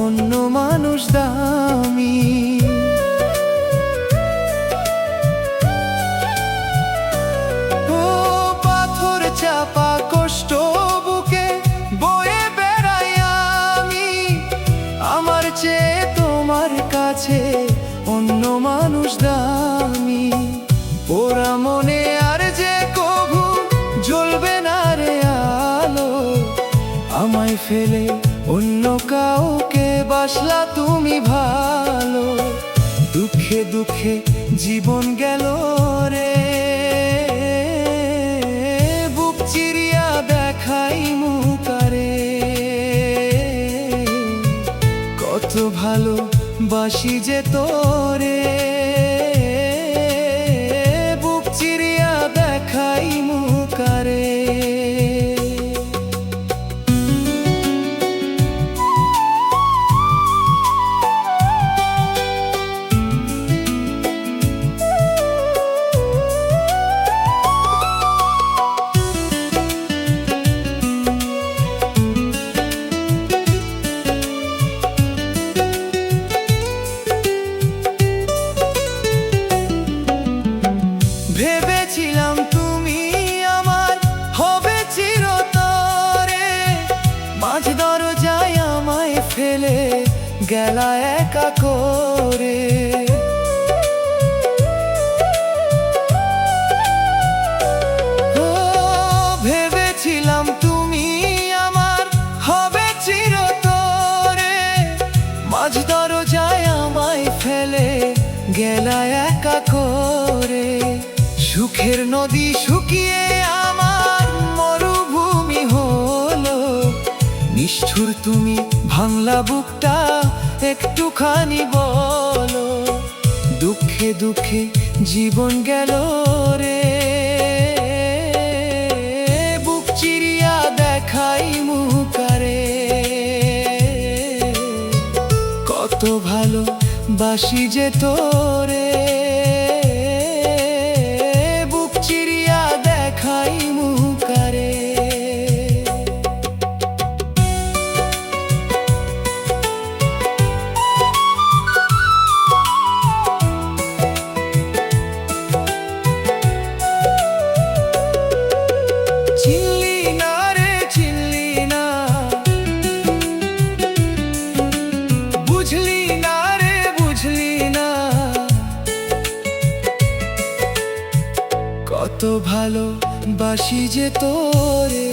অন্য মানুষ দামি। ও পাথর চাপা কষ্ট বুকে বয়ে বেড়াই আমি, আমার চেয়ে তোমার কাছে অন্য মানুষ দামি। ওরা মনে আর যে কভু জ্বলবে না রে আলো, আমায় ফেলে অন্য কাউকে বাসলা তুমি ভালো। দুঃখে দুঃখে জীবন গেল রে, বুক চিরিয়া দেখাই মুকারে। কত ভালো বাসি যে তোরে, বুক চিরিয়া দেখাই মুকারে। ভেবেছিলাম তুমি আমার হবে চিরতরে, মাঝ দরজায় আমায় ফেলে গেলা একা করে। ও ভেবেছিলাম তুমি আমার হবে চিরতরে, মাঝ দরজায় আমায় ফেলে গেলা একা করে। সুখের নদী শুকিয়ে আমার মরুভূমি হলো, নিষ্ঠুর তুমি ভাঙলা বুকটা একটুখানি বলো। দুঃখে দুঃখে জীবন গেল রে, বুক চিরিয়া দেখাই মুকারে। কত ভালো বাসি যে তোরে, দেখাই মুকারে। চিনলি না রে চিনলি না, বুঝলি না রে বুঝলি না, কত ভালো বাসি যে তোরে।